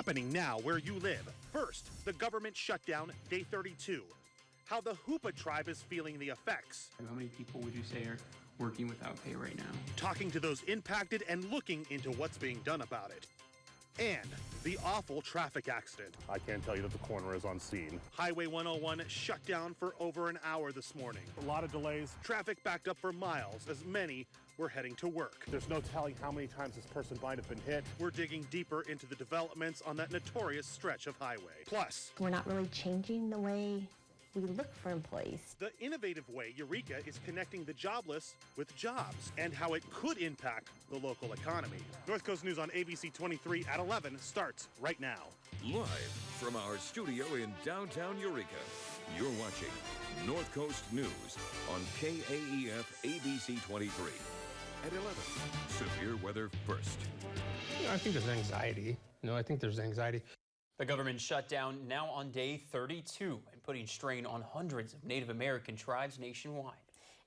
Happening now where you live. First, the government shutdown, day 32. How the Hoopa tribe is feeling the effects. How many people would you say are working without pay right now? Talking to those impacted and looking into what's being done about it. And the awful traffic accident. I can't tell you that the coroner is on scene. Highway 101 shut down for over an hour this morning. A lot of delays. Traffic backed up for miles as many were heading to work. There's no telling how many times this person might have been hit. We're digging deeper into the developments on that notorious stretch of highway. Plus, we're not really changing the way we look for employees. The innovative way Eureka is connecting the jobless with jobs and how it could impact the local economy. North Coast News on ABC 23 at 11 starts right now. Live from our studio in downtown Eureka, you're watching North Coast News on KAEF ABC 23 at 11. Severe weather first. I think there's anxiety. I think there's anxiety. The government shutdown now on day 32 and putting strain on hundreds of Native American tribes nationwide.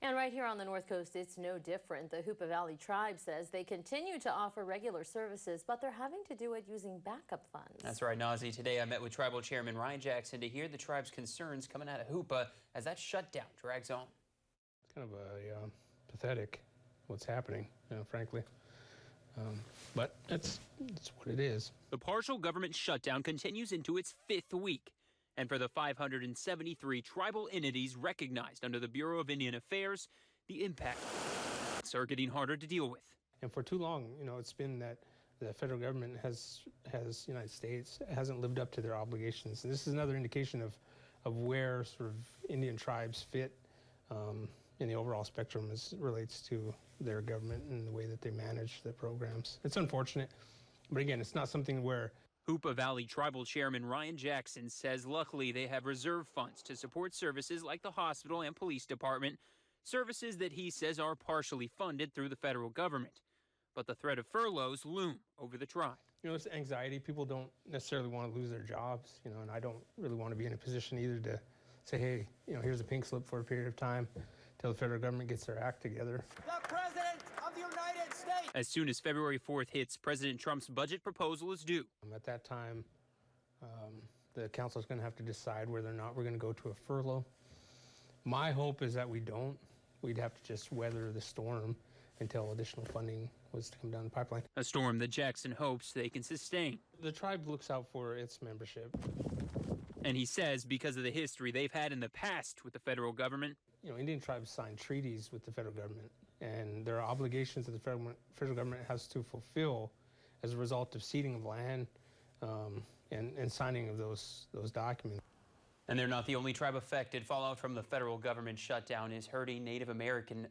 And right here on the North Coast, it's no different. The Hoopa Valley tribe says they continue to offer regular services, but they're having to do it using backup funds. That's right, Nazy. Today I met with Tribal Chairman Ryan Jackson to hear the tribe's concerns coming out of Hoopa as that shutdown drags on. It's kind of pathetic what's happening, frankly. But it's what it is. The partial government shutdown continues into its 5th week. And for the 573 tribal entities recognized under the Bureau of Indian Affairs, the impacts are getting harder to deal with. And for too long, it's been that the federal government United States, hasn't lived up to their obligations. And this is another indication of where sort of Indian tribes fit in the overall spectrum as it relates to their government and the way that they manage the programs. It's unfortunate, but again, it's not something where... Hoopa Valley Tribal Chairman Ryan Jackson says luckily they have reserve funds to support services like the hospital and police department, services that he says are partially funded through the federal government. But the threat of furloughs loom over the tribe. It's anxiety. People don't necessarily want to lose their jobs, and I don't really want to be in a position either to say, hey, here's a pink slip for a period of time till the federal government gets their act together. The President of the United States! As soon as February 4th hits, President Trump's budget proposal is due. At that time, the council is going to have to decide whether or not we're going to go to a furlough. My hope is that we don't. We'd have to just weather the storm until additional funding was to come down the pipeline. A storm that Jackson hopes they can sustain. The tribe looks out for its membership. And he says because of the history they've had in the past with the federal government. Indian tribes sign treaties with the federal government, and there are obligations that the federal government has to fulfill as a result of ceding of land and signing of those documents. And they're not the only tribe affected. Fallout from the federal government shutdown is hurting Native Americans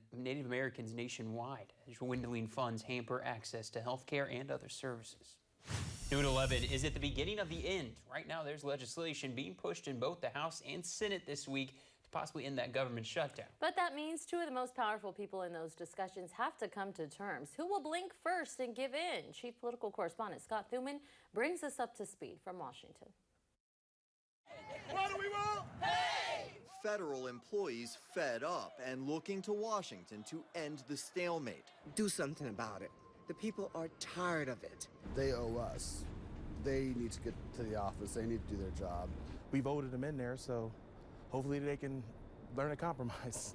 nationwide as dwindling funds hamper access to health care and other services. New at 11, is it the beginning of the end? Right now there's legislation being pushed in both the House and Senate this week to possibly end that government shutdown. But that means two of the most powerful people in those discussions have to come to terms. Who will blink first and give in? Chief Political Correspondent Scott Thuman brings us up to speed from Washington. What do we want? Hey! Federal employees fed up and looking to Washington to end the stalemate. Do something about it. The people are tired of it. They owe us. They need to get to the office. They need to do their job. We voted them in there, so hopefully they can learn to compromise.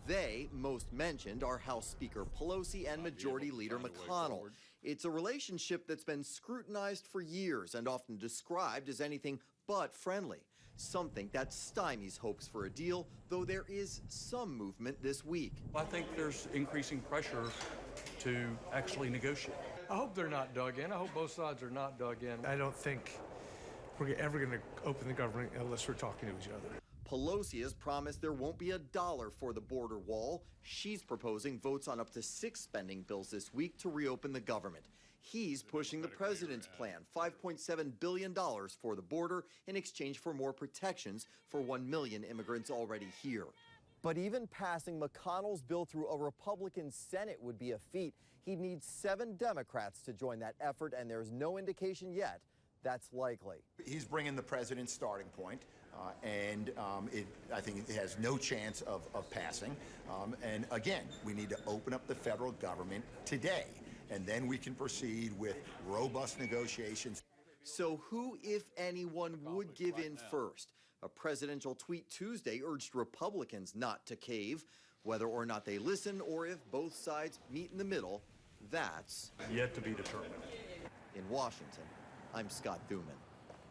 They, most mentioned, are House Speaker Pelosi and Majority Leader McConnell. It's a relationship that's been scrutinized for years and often described as anything but friendly. Something that stymies hopes for a deal, though there is some movement this week. I think there's increasing pressure to actually negotiate. I hope they're not dug in. I hope both sides are not dug in. I don't think we're ever going to open the government unless we're talking to each other. Pelosi has promised there won't be a dollar for the border wall. She's proposing votes on up to 6 spending bills this week to reopen the government. He's pushing the president's plan, $5.7 billion for the border in exchange for more protections for 1 million immigrants already here. But even passing McConnell's bill through a Republican Senate would be a feat. He'd need 7 Democrats to join that effort, and there's no indication yet that's likely. He's bringing the president's starting point, and I think it has no chance of passing. And again, we need to open up the federal government today, and then we can proceed with robust negotiations. So who, if anyone, would give in first? A presidential tweet Tuesday urged Republicans not to cave. Whether or not they listen or if both sides meet in the middle, that's yet to be determined. In Washington, I'm Scott Thuman.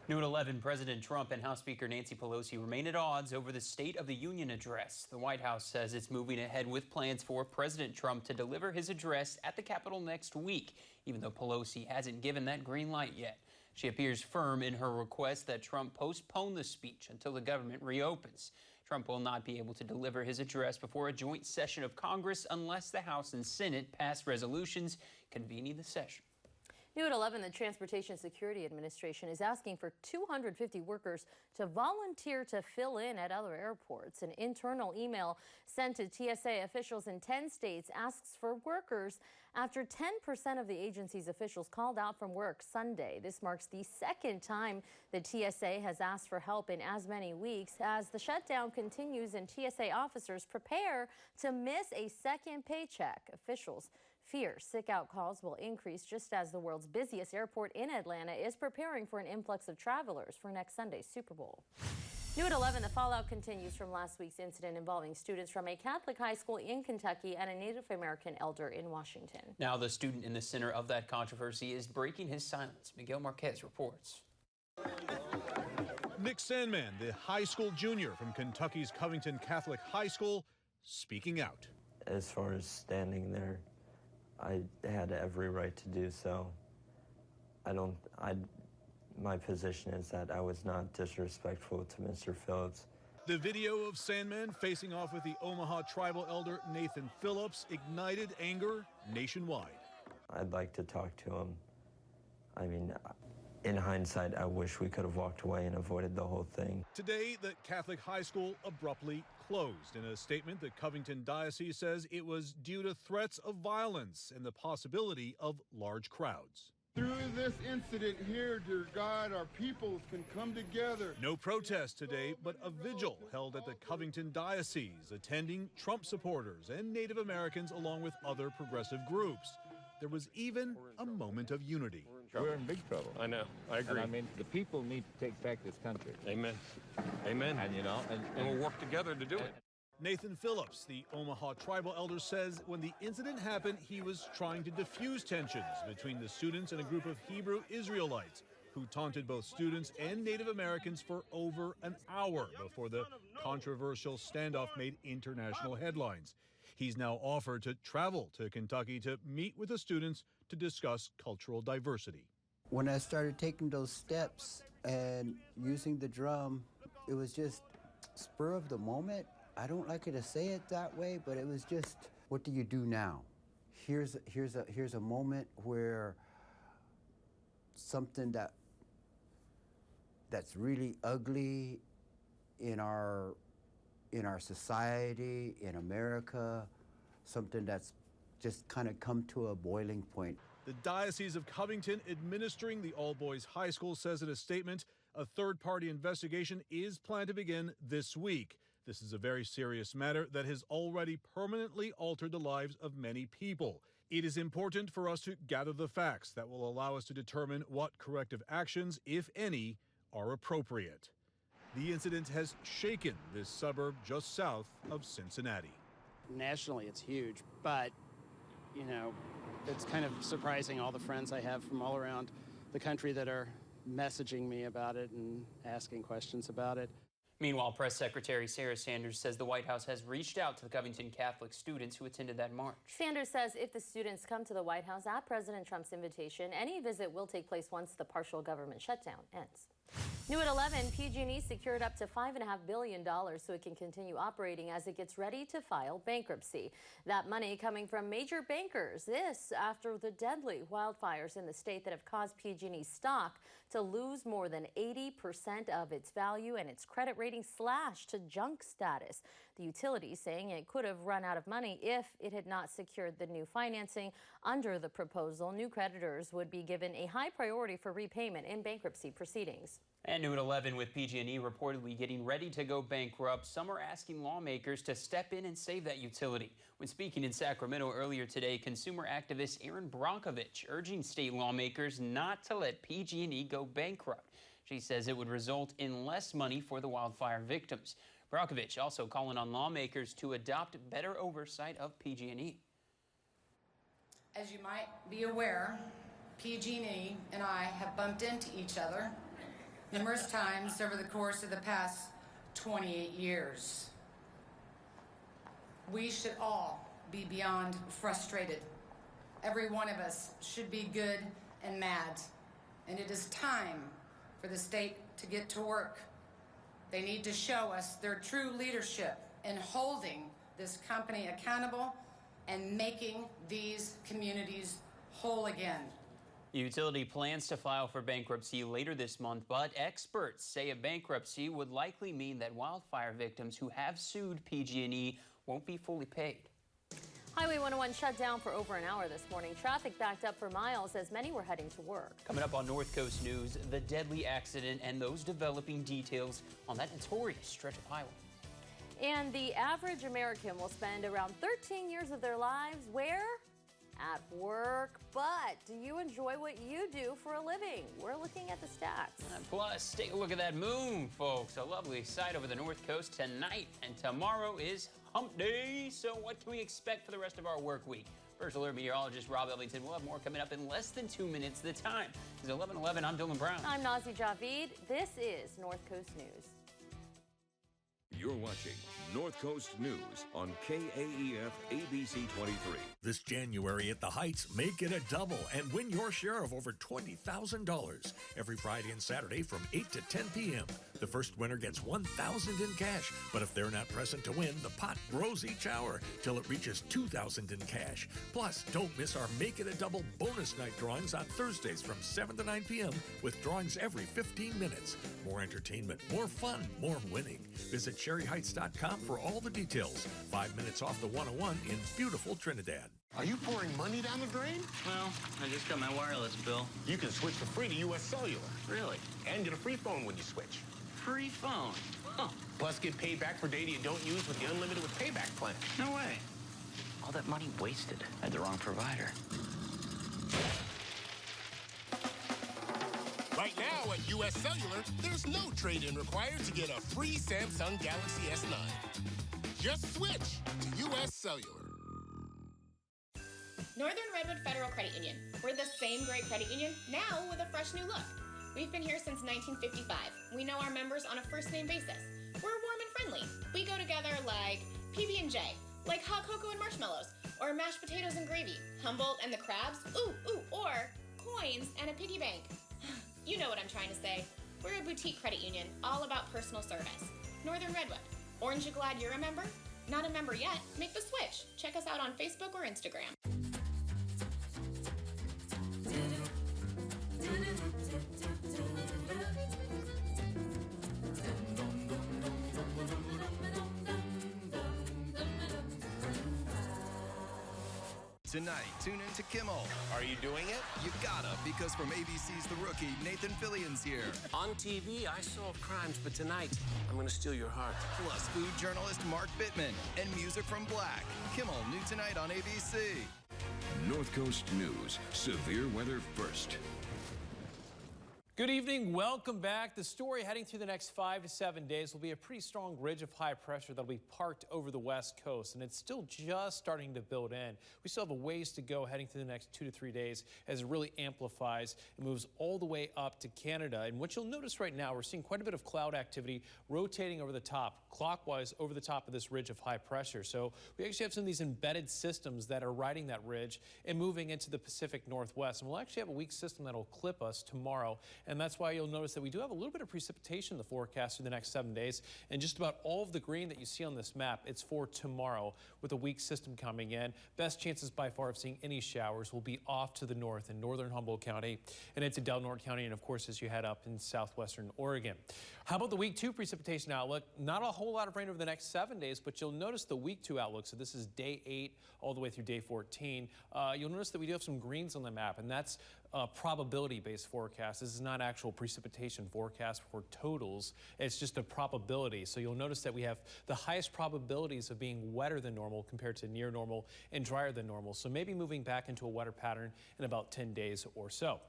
New at 11, President Trump and House Speaker Nancy Pelosi remain at odds over the State of the Union address. The White House says it's moving ahead with plans for President Trump to deliver his address at the Capitol next week, even though Pelosi hasn't given that green light yet. She appears firm in her request that Trump postpone the speech until the government reopens. Trump will not be able to deliver his address before a joint session of Congress unless the House and Senate pass resolutions convening the session. New at 11, the Transportation Security Administration is asking for 250 workers to volunteer to fill in at other airports. An internal email sent to TSA officials in 10 states asks for workers after 10% of the agency's officials called out from work Sunday. This marks the second time the TSA has asked for help in as many weeks as the shutdown continues and TSA officers prepare to miss a second paycheck. Officials fear sick-out calls will increase just as the world's busiest airport in Atlanta is preparing for an influx of travelers for next Sunday's Super Bowl. New at 11, the fallout continues from last week's incident involving students from a Catholic high school in Kentucky and a Native American elder in Washington. Now the student in the center of that controversy is breaking his silence. Miguel Marquez reports. Nick Sandman, the high school junior from Kentucky's Covington Catholic High School, speaking out. As far as standing there, I had every right to do so. My position is that I was not disrespectful to Mr. Phillips. The video of Sandman facing off with the Omaha tribal elder Nathan Phillips ignited anger nationwide. I'd like to talk to him. I mean, in hindsight, I wish we could have walked away and avoided the whole thing. Today, the Catholic high school abruptly closed. In a statement, the Covington Diocese says it was due to threats of violence and the possibility of large crowds. Through this incident here, dear God, our peoples can come together. No protest today, but a vigil held at the Covington Diocese, attending Trump supporters and Native Americans along with other progressive groups. There was even a moment of unity. We're in big trouble. I know. I agree. And I mean, the people need to take back this country. Amen. Amen. And, you know, and we'll work together to do it. Nathan Phillips, the Omaha tribal elder, says when the incident happened, he was trying to diffuse tensions between the students and a group of Hebrew Israelites who taunted both students and Native Americans for over an hour before the controversial standoff made international headlines. He's now offered to travel to Kentucky to meet with the students to discuss cultural diversity. When I started taking those steps and using the drum, it was just spur of the moment. I don't like to say it that way, but it was just, what do you do now? Here's a moment where something that's really ugly in our society, in America, something that's just kind of come to a boiling point. The Diocese of Covington, administering the all-boys high school, says in a statement, a third-party investigation is planned to begin this week. This is a very serious matter that has already permanently altered the lives of many people. It is important for us to gather the facts that will allow us to determine what corrective actions, if any, are appropriate. The incident has shaken this suburb just south of Cincinnati. Nationally, it's huge, but, you know, it's kind of surprising all the friends I have from all around the country that are messaging me about it and asking questions about it. Meanwhile, Press Secretary Sarah Sanders says the White House has reached out to the Covington Catholic students who attended that march. Sanders says if the students come to the White House at President Trump's invitation, any visit will take place once the partial government shutdown ends. New at 11, PG&E secured up to $5.5 billion so it can continue operating as it gets ready to file bankruptcy. That money coming from major bankers. This after the deadly wildfires in the state that have caused PG&E stock to lose more than 80% of its value and its credit rating slashed to junk status. The utility saying it could have run out of money if it had not secured the new financing. Under the proposal, new creditors would be given a high priority for repayment in bankruptcy proceedings. And new at 11, with PG&E reportedly getting ready to go bankrupt, some are asking lawmakers to step in and save that utility. When speaking in Sacramento earlier today, consumer activist Erin Brockovich urging state lawmakers not to let PG&E go bankrupt. She says it would result in less money for the wildfire victims. Brockovich also calling on lawmakers to adopt better oversight of PG&E. As you might be aware, PG&E and I have bumped into each other numerous times over the course of the past 28 years. We should all be beyond frustrated. Every one of us should be good and mad. And it is time for the state to get to work. They need to show us their true leadership in holding this company accountable and making these communities whole again. The utility plans to file for bankruptcy later this month, but experts say a bankruptcy would likely mean that wildfire victims who have sued PG&E won't be fully paid. Highway 101 shut down for over an hour this morning. Traffic backed up for miles as many were heading to work. Coming up on North Coast News, the deadly accident and those developing details on that notorious stretch of highway. And the average American will spend around 13 years of their lives where? At work. But do you enjoy what you do for a living? We're looking at the stats. Plus, take a look at that moon, folks. A lovely sight over the North Coast tonight. And tomorrow is Hump Day. So what can we expect for the rest of our work week? First Alert meteorologist Rob Ellington will have more coming up in less than 2 minutes. The time is 11:11. I'm Dylan Brown. I'm Nazy Javid. This is North Coast News. You're watching North Coast News on KAEF ABC 23. This January at the Heights, make it a double and win your share of over $20,000 every Friday and Saturday from 8 to 10 p.m. The first winner gets $1,000 in cash, but if they're not present to win, the pot grows each hour till it reaches $2,000 in cash. Plus, don't miss our Make It a Double bonus night drawings on Thursdays from 7 to 9 p.m. with drawings every 15 minutes. More entertainment, more fun, more winning. Visit SherryHeights.com for all the details. 5 minutes off the 101 in beautiful Trinidad. Are you pouring money down the drain? Well, I just got my wireless bill. You can switch for free to U.S. Cellular. Really? And get a free phone when you switch. Free phone? Huh. Plus, get paid back for data you don't use with the Unlimited with Payback plan. No way. All that money wasted. I had the wrong provider. Right now at U.S. Cellular, there's no trade-in required to get a free Samsung Galaxy S9. Just switch to U.S. Cellular. Northern Redwood Federal Credit Union. We're the same great credit union, now with a fresh new look. We've been here since 1955. We know our members on a first-name basis. We're warm and friendly. We go together like PB&J, like hot cocoa and marshmallows, or mashed potatoes and gravy, Humboldt and the crabs, or coins and a piggy bank. You know what I'm trying to say. We're a boutique credit union, all about personal service. Northern Redwood. Aren't you glad you're a member? Not a member yet? Make the switch. Check us out on Facebook or Instagram. Tonight, tune in to Kimmel. Are you doing it? You gotta, because from ABC's The Rookie, Nathan Fillion's here. On TV, I solve crimes, but tonight, I'm gonna steal your heart. Plus, food journalist Mark Bittman and music from Black. Kimmel, new tonight on ABC. North Coast News. Severe weather first. Good evening. Welcome back. The story heading through the next 5 to 7 days will be a pretty strong ridge of high pressure that'll be parked over the west coast, and it's still just starting to build in. We still have a ways to go heading through the next 2 to 3 days as it really amplifies and moves all the way up to Canada. And what you'll notice right now, we're seeing quite a bit of cloud activity rotating over the top, clockwise over the top of this ridge of high pressure. So we actually have some of these embedded systems that are riding that ridge and moving into the Pacific Northwest. And we'll actually have a weak system that'll clip us tomorrow. And that's why you'll notice that we do have a little bit of precipitation in the forecast for the next 7 days. And just about all of the green that you see on this map, it's for tomorrow with a weak system coming in. Best chances by far of seeing any showers will be off to the north in northern Humboldt County and into Del Norte County, and of course as you head up in southwestern Oregon. How about the week 2 precipitation outlook? Not a whole lot of rain over the next 7 days, but you'll notice the week 2 outlook. So this is day 8 all the way through day 14. You'll notice that we do have some greens on the map, and that's probability-based forecast. This is not actual precipitation forecast for totals. It's just a probability. So you'll notice that we have the highest probabilities of being wetter than normal compared to near normal and drier than normal. So maybe moving back into a wetter pattern in about 10 days or so.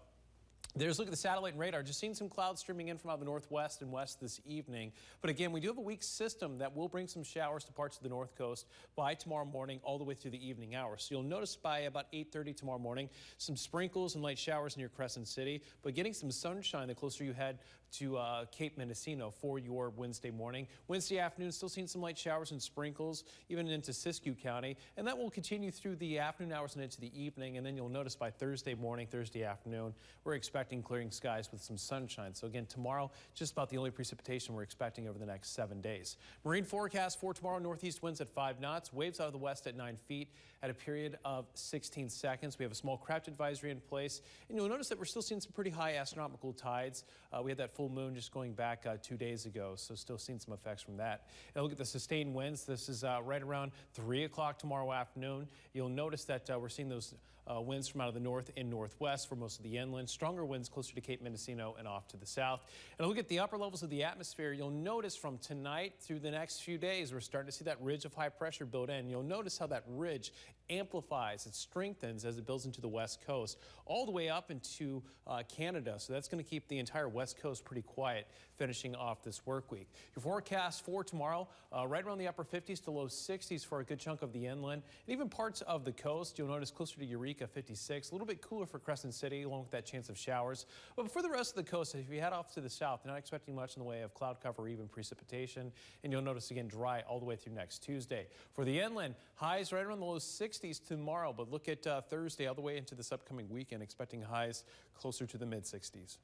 There's a look at the satellite and radar. Just seeing some clouds streaming in from out the northwest and west this evening. But again, we do have a weak system that will bring some showers to parts of the north coast by tomorrow morning all the way through the evening hours. So you'll notice by about 8:30 tomorrow morning, some sprinkles and light showers near Crescent City, but getting some sunshine the closer you head to Cape Mendocino for your Wednesday morning. Wednesday afternoon, still seeing some light showers and sprinkles, even into Siskiyou County. And that will continue through the afternoon hours and into the evening. And then you'll notice by Thursday morning, Thursday afternoon, we're expecting clearing skies with some sunshine. So again, tomorrow, just about the only precipitation we're expecting over the next 7 days. Marine forecast for tomorrow, northeast winds at 5 knots, waves out of the west at 9 feet at a period of 16 seconds. We have a small craft advisory in place. And you'll notice that we're still seeing some pretty high astronomical tides. We had that full moon just going back 2 days ago, so still seeing some effects from that. And look at the sustained winds. This is right around 3 o'clock tomorrow afternoon. You'll notice that we're seeing those winds from out of the north and northwest for most of the inland. Stronger winds closer to Cape Mendocino and off to the south. And look at the upper levels of the atmosphere. You'll notice from tonight through the next few days, we're starting to see that ridge of high pressure build in. You'll notice how that ridge amplifies, it strengthens as it builds into the west coast, all the way up into Canada. So that's going to keep the entire west coast pretty quiet, finishing off this work week. Your forecast for tomorrow, right around the upper 50s to low 60s for a good chunk of the inland, and even parts of the coast. You'll notice closer to Eureka, 56, a little bit cooler for Crescent City, along with that chance of showers. But for the rest of the coast, if you head off to the south, you're not expecting much in the way of cloud cover or even precipitation, and you'll notice again dry all the way through next Tuesday. For the inland, highs right around the low 60s tomorrow, but look at Thursday all the way into this upcoming weekend, expecting highs closer to the mid-60s.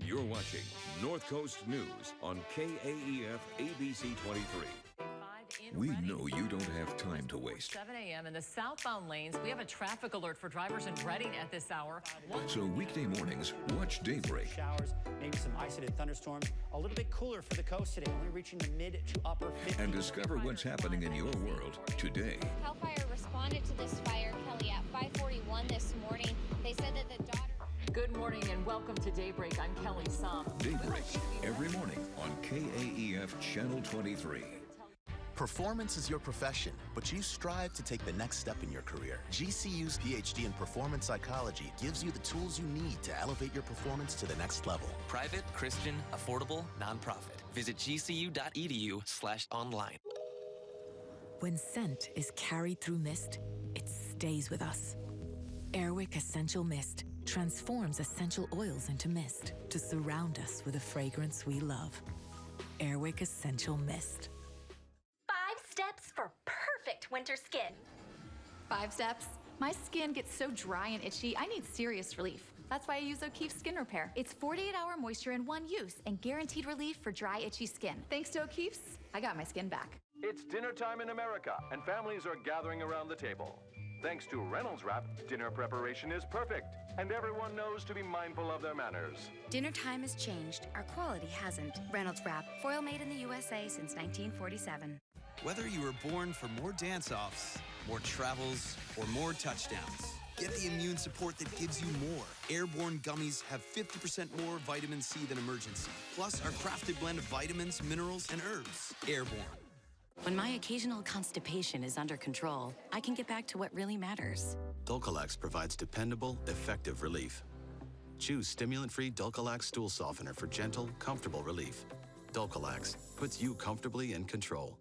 You're watching North Coast News on KAEF ABC 23. We know you don't have time to waste. 7 a.m. in the southbound lanes, we have a traffic alert for drivers in Reading at this hour. So weekday mornings, watch Daybreak. Showers, maybe some isolated thunderstorms. A little bit cooler for the coast today, only reaching the mid to upper 50s. And discover what's happening in your world today. CAL FIRE responded to this fire, Kelly, at 5:41 this morning. They said that the daughter... Good morning and welcome to Daybreak. I'm Kelly Sum. Daybreak, every morning on KAEF Channel 23. Performance is your profession, but you strive to take the next step in your career. GCU's PhD in performance psychology gives you the tools you need to elevate your performance to the next level. Private, Christian, affordable, nonprofit. Visit gcu.edu/online. When scent is carried through mist, it stays with us. Airwick Essential Mist transforms essential oils into mist to surround us with a fragrance we love. Airwick Essential Mist. 5 steps for perfect winter skin. 5 steps? My skin gets so dry and itchy, I need serious relief. That's why I use O'Keefe's Skin Repair. It's 48-hour moisture in one use and guaranteed relief for dry, itchy skin. Thanks to O'Keefe's, I got my skin back. It's dinner time in America, and families are gathering around the table. Thanks to Reynolds Wrap, dinner preparation is perfect, and everyone knows to be mindful of their manners. Dinner time has changed. Our quality hasn't. Reynolds Wrap, foil made in the USA since 1947. Whether you were born for more dance-offs, more travels, or more touchdowns, get the immune support that gives you more. Airborne gummies have 50% more vitamin C than Emergency, plus our crafted blend of vitamins, minerals, and herbs. Airborne. When my occasional constipation is under control, I can get back to what really matters. Dulcolax provides dependable, effective relief. Choose stimulant-free Dulcolax stool softener for gentle, comfortable relief. Dulcolax puts you comfortably in control.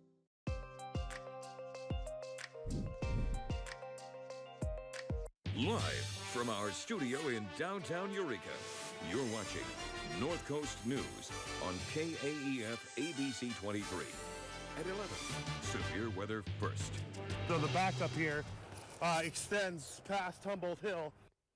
Live from our studio in downtown Eureka, you're watching North Coast News on KAEF ABC 23. At 11, severe weather first. So the backup here extends past Humboldt Hill.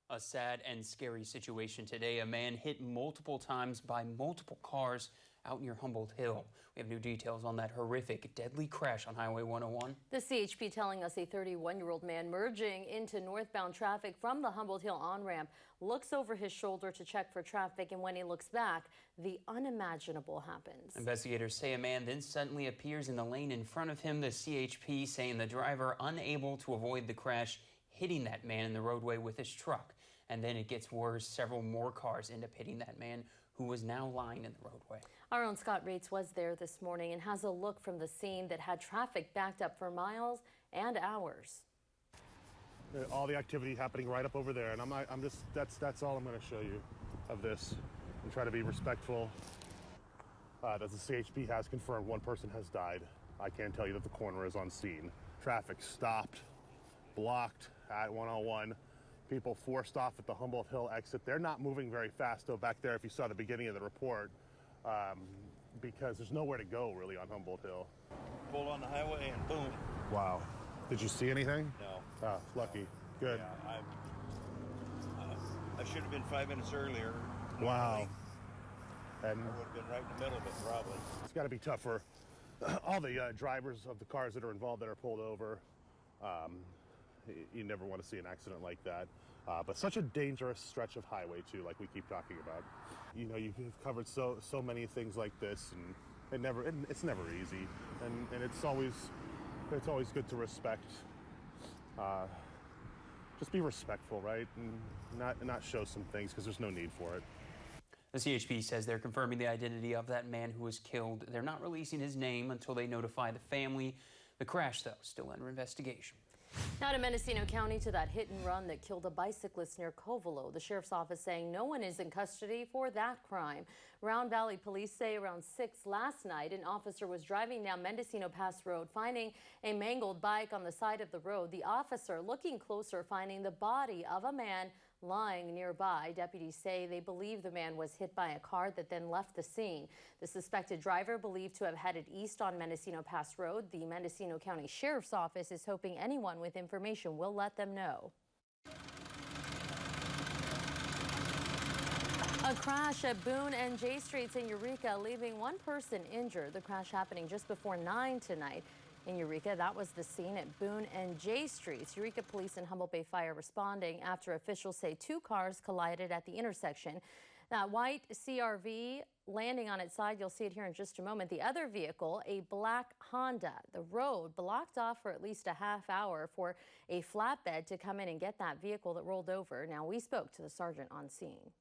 A sad and scary situation today. A man hit multiple times by multiple cars out near Humboldt Hill. We have new details on that horrific, deadly crash on Highway 101. The CHP telling us a 31-year-old man merging into northbound traffic from the Humboldt Hill on-ramp looks over his shoulder to check for traffic, and when he looks back, the unimaginable happens. Investigators say a man then suddenly appears in the lane in front of him. The CHP saying the driver, unable to avoid the crash, hitting that man in the roadway with his truck. And then it gets worse. Several more cars end up hitting that man who was now lying in the roadway. Our own Scott Rates was there this morning and has a look from the scene that had traffic backed up for miles and hours. All the activity happening right up over there, and that's all I'm going to show you of this, and try to be respectful. As the CHP has confirmed, one person has died. I can tell you that the coroner is on scene. Traffic stopped, blocked at 101. People forced off at the Humboldt Hill exit. They're not moving very fast, though, back there, if you saw the beginning of the report, because there's nowhere to go, really, on Humboldt Hill. Pulled on the highway and boom. Wow. Did you see anything? No. Ah, lucky. Good. Yeah, I should have been 5 minutes earlier. Wow. And I would have been right in the middle of it, probably. It's got to be tough for all the drivers of the cars that are involved that are pulled over. You never want to see an accident like that. But such a dangerous stretch of highway, too, like we keep talking about. You know, you've covered so many things like this, and it's never easy. And it's always good to respect. Just be respectful, right? And not show some things, because there's no need for it. The CHP says they're confirming the identity of that man who was killed. They're not releasing his name until they notify the family. The crash, though, still under investigation. Now to Mendocino County, to that hit and run that killed a bicyclist near Covelo. The sheriff's office saying no one is in custody for that crime. Round Valley police say around 6 last night, an officer was driving down Mendocino Pass Road, finding a mangled bike on the side of the road. The officer, looking closer, finding the body of a man lying nearby. Deputies say they believe the man was hit by a car that then left the scene. The suspected driver, believed to have headed east on Mendocino Pass Road. The Mendocino County Sheriff's Office is hoping anyone with information will let them know. A crash at Boone and J Streets in Eureka, leaving one person injured. The crash happening just before 9 tonight. In Eureka, that was the scene at Boone and J Streets. Eureka Police and Humboldt Bay Fire responding after officials say 2 cars collided at the intersection. That white CRV landing on its side, you'll see it here in just a moment. The other vehicle, a black Honda. The road blocked off for at least a half hour for a flatbed to come in and get that vehicle that rolled over. Now, we spoke to the sergeant on scene.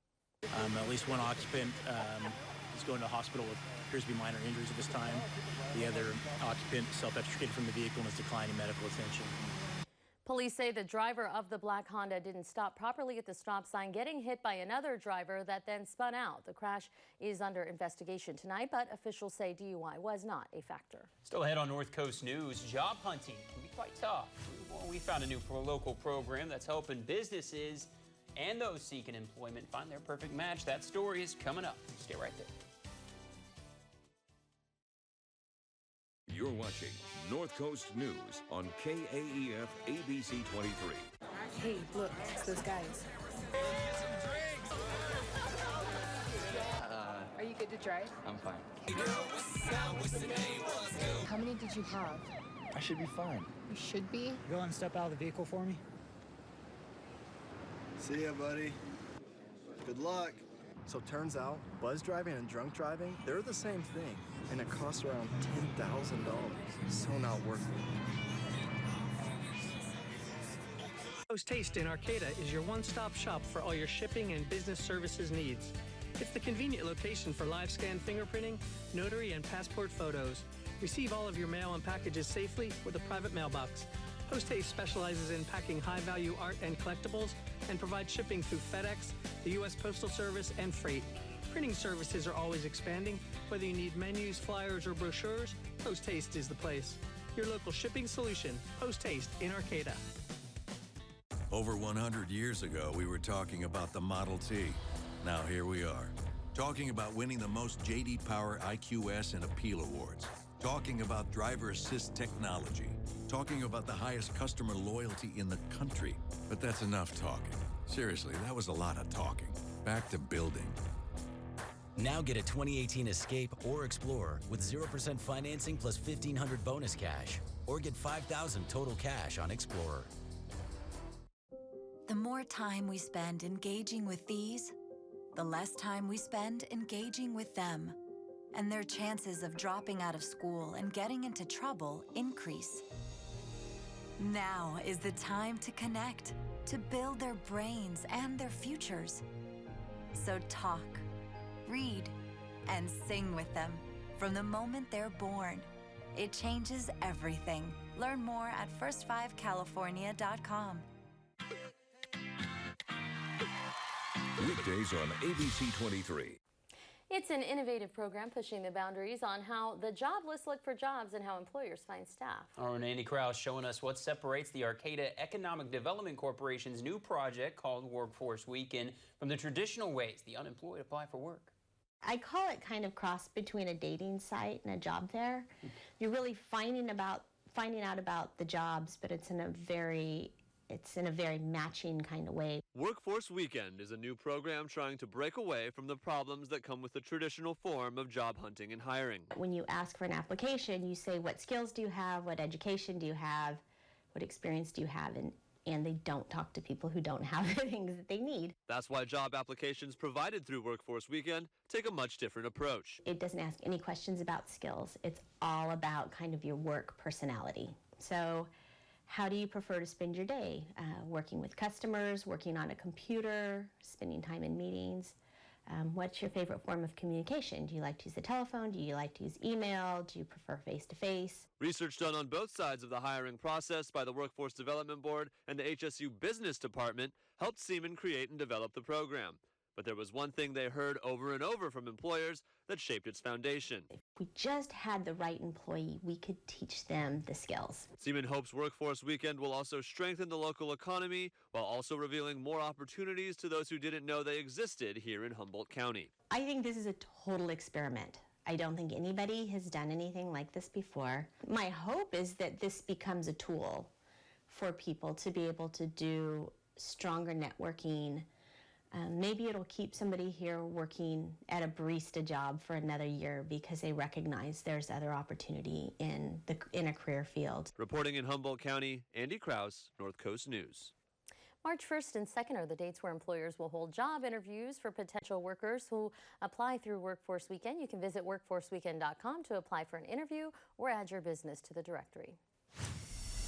At least one occupant is going to the hospital with appears to be minor injuries at this time. The other occupant self-extricated from the vehicle and is declining medical attention. Police say the driver of the black Honda didn't stop properly at the stop sign, getting hit by another driver that then spun out. The crash is under investigation tonight, but officials say DUI was not a factor. Still ahead on North Coast News, job hunting can be quite tough. Well, we found a new local program that's helping businesses and those seeking employment find their perfect match. That story is coming up. Stay right there. You're watching North Coast News on KAEF ABC 23. Hey, look, it's those guys. Are you good to drive? I'm fine. How many did you have? I should be fine. You should be? Go and step out of the vehicle for me. See ya, buddy. Good luck. So turns out, buzz driving and drunk driving, they're the same thing, and it costs around $10,000. So not worth it. Post Taste in Arcata is your one-stop shop for all your shipping and business services needs. It's the convenient location for live scan fingerprinting, notary, and passport photos. Receive all of your mail and packages safely with a private mailbox. Post Haste specializes in packing high-value art and collectibles and provides shipping through FedEx, the U.S. Postal Service, and freight. Printing services are always expanding. Whether you need menus, flyers, or brochures, Post Haste is the place. Your local shipping solution, Post Haste in Arcata. Over 100 years ago, we were talking about the Model T. Now here we are, talking about winning the most J.D. Power IQS and Appeal Awards. Talking about driver assist technology. Talking about the highest customer loyalty in the country. But that's enough talking. Seriously, that was a lot of talking. Back to building. Now get a 2018 Escape or Explorer with 0% financing plus $1,500 bonus cash. Or get $5,000 total cash on Explorer. The more time we spend engaging with these, the less time we spend engaging with them. And their chances of dropping out of school and getting into trouble increase. Now is the time to connect, to build their brains and their futures. So talk, read, and sing with them from the moment they're born. It changes everything. Learn more at first5california.com. Weekdays on ABC 23. It's an innovative program pushing the boundaries on how the jobless look for jobs and how employers find staff. Our Andy Krause showing us what separates the Arcata Economic Development Corporation's new project called Workforce Weekend from the traditional ways the unemployed apply for work. I call it kind of cross between a dating site and a job fair. You're really finding out about the jobs, but it's in a very matching kind of way. Workforce Weekend is a new program trying to break away from the problems that come with the traditional form of job hunting and hiring. When you ask for an application, you say, what skills do you have, what education do you have, what experience do you have, and they don't talk to people who don't have the things that they need. That's why job applications provided through Workforce Weekend take a much different approach. It doesn't ask any questions about skills. It's all about kind of your work personality. So how do you prefer to spend your day? Working with customers, working on a computer, spending time in meetings. What's your favorite form of communication? Do you like to use the telephone? Do you like to use email? Do you prefer face-to-face? Research done on both sides of the hiring process by the Workforce Development Board and the HSU Business Department helped Seaman create and develop the program. But there was one thing they heard over and over from employers that shaped its foundation. If we just had the right employee, we could teach them the skills. Seaman hopes Workforce Weekend will also strengthen the local economy while also revealing more opportunities to those who didn't know they existed here in Humboldt County. I think this is a total experiment. I don't think anybody has done anything like this before. My hope is that this becomes a tool for people to be able to do stronger networking. Maybe it'll keep somebody here working at a barista job for another year because they recognize there's other opportunity in a career field. Reporting in Humboldt County, Andy Krause, North Coast News. March 1st and 2nd are the dates where employers will hold job interviews for potential workers who apply through Workforce Weekend. You can visit workforceweekend.com to apply for an interview or add your business to the directory.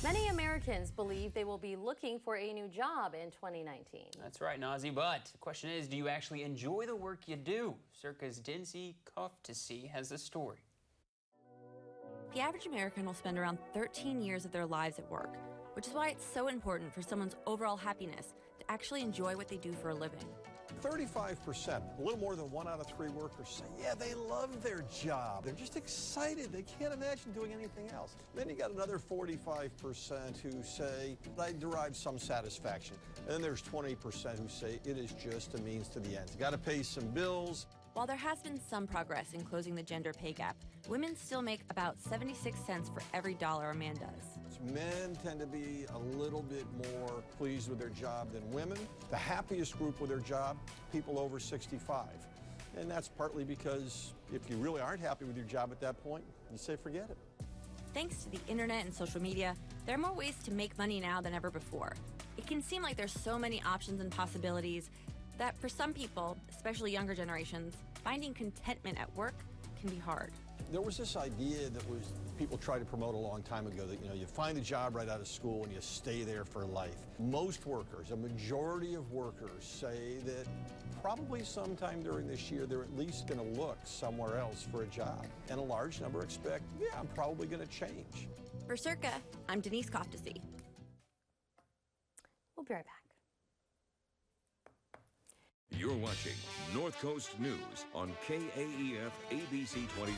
Many Americans believe they will be looking for a new job in 2019. That's right, Nazy, but the question is, do you actually enjoy the work you do? Circa's Dinzy Koftasi has the story. The average American will spend around 13 years of their lives at work, which is why it's so important for someone's overall happiness to actually enjoy what they do for a living. 35%, a little more than 1 out of 3 workers say, yeah, they love their job. They're just excited. They can't imagine doing anything else. Then you got another 45% who say, I derive some satisfaction. And then there's 20% who say it is just a means to the end. You got to pay some bills. While there has been some progress in closing the gender pay gap, women still make about 76 cents for every dollar a man does. Men tend to be a little bit more pleased with their job than women. The happiest group with their job, people over 65. And that's partly because if you really aren't happy with your job at that point, you say forget it. Thanks to the internet and social media, there are more ways to make money now than ever before. It can seem like there's so many options and possibilities that for some people, especially younger generations, finding contentment at work can be hard. There was this idea that people tried to promote a long time ago that, you find a job right out of school and you stay there for life. Most workers, a majority of workers, say that probably sometime during this year they're at least going to look somewhere else for a job. And a large number expect, yeah, I'm probably going to change. For Circa, I'm Denise Koftasi. We'll be right back. You're watching North Coast News on KAEF ABC 23.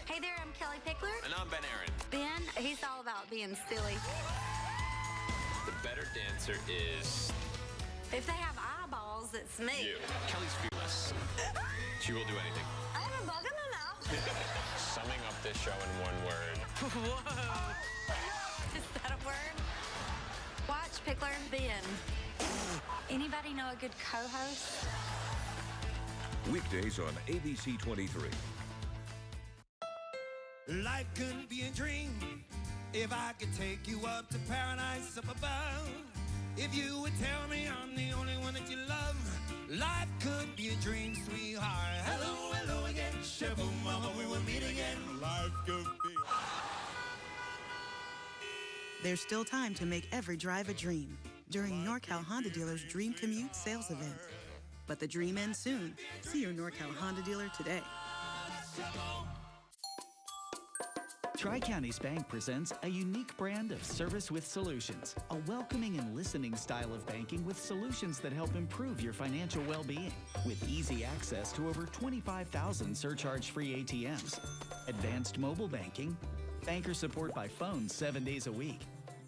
Hey there, I'm Kelly Pickler. And I'm Ben Aaron. Ben, he's all about being silly. The better dancer is... If they have eyeballs, it's me. You. Kelly's fearless. She will do anything. I haven't bugged her enough. Summing up this show in one word. Whoa. Is that a word? Watch, Pickler. Ben. Anybody know a good co-host? Weekdays on ABC 23. Life could be a dream if I could take you up to paradise up above. If you would tell me I'm the only one that you love, life could be a dream, sweetheart. Hello, hello again. Shaboom, mama, we will meet again. Life could be. There's still time to make every drive a dream. during NorCal Honda dealer's Dream Commute sales event. But the dream ends soon. See your NorCal Honda dealer today. Tri-Counties Bank presents a unique brand of service with solutions, a welcoming and listening style of banking with solutions that help improve your financial well-being, with easy access to over 25,000 surcharge-free ATMs, advanced mobile banking, banker support by phone 7 days a week,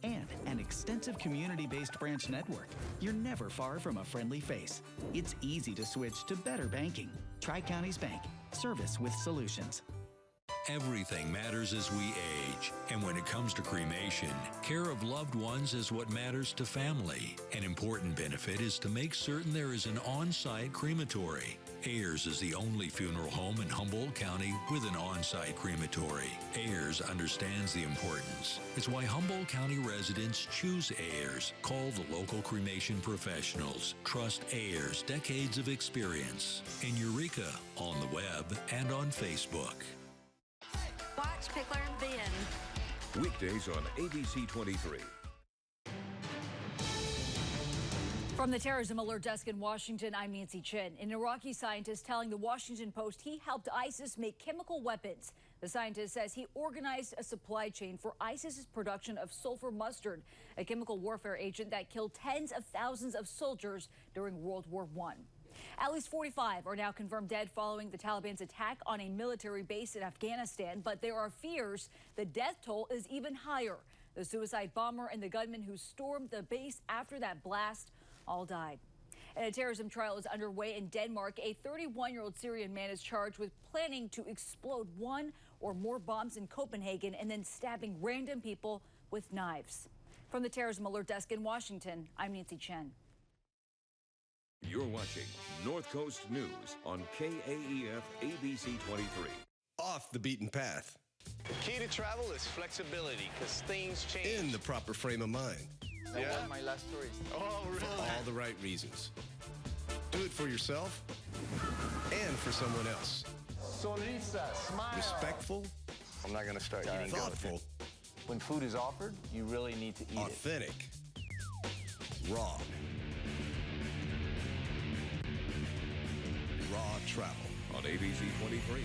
and an extensive community-based branch network. You're never far from a friendly face. It's easy to switch to better banking. Tri-Counties Bank, service with solutions. Everything matters as we age. And when it comes to cremation, care of loved ones is what matters to family. An important benefit is to make certain there is an on-site crematory. Ayers is the only funeral home in Humboldt County with an on-site crematory. Ayers understands the importance. It's why Humboldt County residents choose Ayers. Call the local cremation professionals. Trust Ayers' decades of experience. In Eureka, on the web, and on Facebook. Watch Pickler and Ben. Weekdays on ABC 23. From the Terrorism Alert Desk in Washington, I'm Nancy Chin. An Iraqi scientist telling the Washington Post he helped ISIS make chemical weapons. The scientist says he organized a supply chain for ISIS's production of sulfur mustard, a chemical warfare agent that killed tens of thousands of soldiers during World War I. At least 45 are now confirmed dead following the Taliban's attack on a military base in Afghanistan, but there are fears the death toll is even higher. The suicide bomber and the gunman who stormed the base after that blast all died. And a terrorism trial is underway in Denmark. A 31-year-old Syrian man is charged with planning to explode one or more bombs in Copenhagen and then stabbing random people with knives. From the Terrorism Alert Desk in Washington, I'm Nancy Chen. You're watching North Coast News on KAEF ABC 23. Off the beaten path. The key to travel is flexibility, because things change. In the proper frame of mind. That was my last story. Oh, really? For all the right reasons. Do it for yourself and for someone else. Sonrisa, smile. Respectful. I'm not going to start eating thoughtful. When food is offered, you really need to eat authentic. Raw. Raw travel on ABC 23.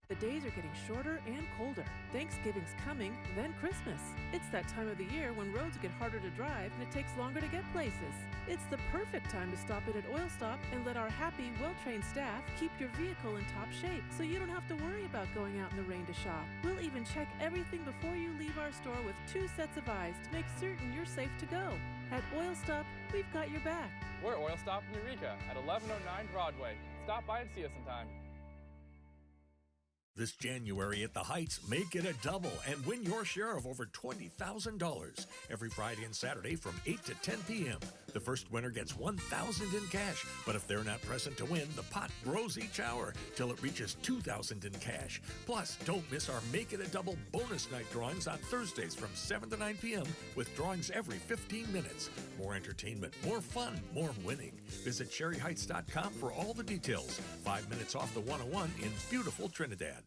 The days are getting shorter and colder. Thanksgiving's coming, then Christmas. It's that time of the year when roads get harder to drive and it takes longer to get places. It's the perfect time to stop in at Oil Stop and let our happy, well-trained staff keep your vehicle in top shape so you don't have to worry about going out in the rain to shop. We'll even check everything before you leave our store with 2 sets of eyes to make certain you're safe to go. At Oil Stop, we've got your back. We're Oil Stop in Eureka at 1109 Broadway. Stop by and see us sometime. This January at the Heights, make it a double and win your share of over $20,000 every Friday and Saturday from 8 to 10 p.m. The first winner gets $1,000 in cash, but if they're not present to win, the pot grows each hour till it reaches $2,000 in cash. Plus, don't miss our Make It a Double bonus night drawings on Thursdays from 7 to 9 p.m. with drawings every 15 minutes. More entertainment, more fun, more winning. Visit SherryHeights.com for all the details. 5 minutes off the 101 in beautiful Trinidad.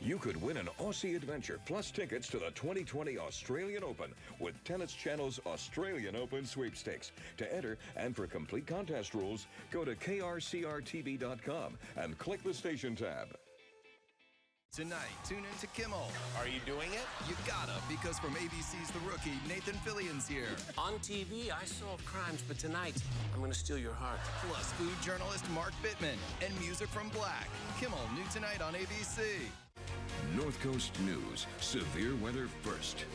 You could win an Aussie adventure plus tickets to the 2020 Australian Open with Tennis Channel's Australian Open sweepstakes. To enter and for complete contest rules, go to krcrtv.com and click the station tab. Tonight, tune in to Kimmel. Are you doing it? You gotta, because from ABC's The Rookie, Nathan Fillion's here. On TV, I solve crimes, but tonight, I'm gonna steal your heart. Plus, food journalist Mark Bittman and music from Black. Kimmel, new tonight on ABC. North Coast News, severe weather first.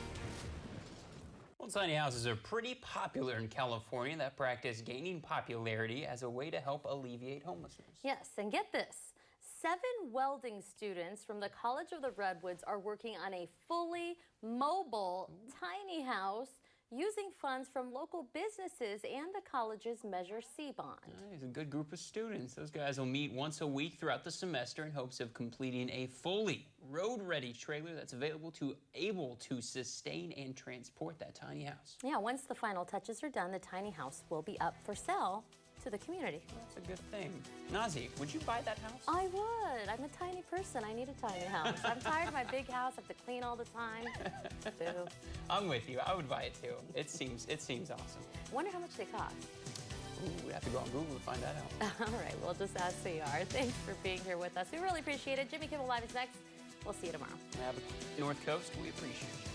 Well, tiny houses are pretty popular in California. That practice gaining popularity as a way to help alleviate homelessness. Yes, and get this. 7 welding students from the College of the Redwoods are working on a fully mobile tiny house using funds from local businesses and the college's Measure C bond. Nice, a good group of students. Those guys will meet once a week throughout the semester in hopes of completing a fully road-ready trailer that's able to sustain and transport that tiny house. Yeah, once the final touches are done, the tiny house will be up for sale to the community. That's a good thing. Nazy, would you buy that house? I would. I'm a tiny person. I need a tiny house. I'm tired of my big house. I have to clean all the time. Boo. I'm with you. I would buy it too. It seems awesome. Wonder how much they cost. Ooh, we have to go on Google to find that out. All right, we'll just ask CR. Thanks for being here with us. We really appreciate it. Jimmy Kimmel Live is next. We'll see you tomorrow. Have a North Coast. We appreciate it.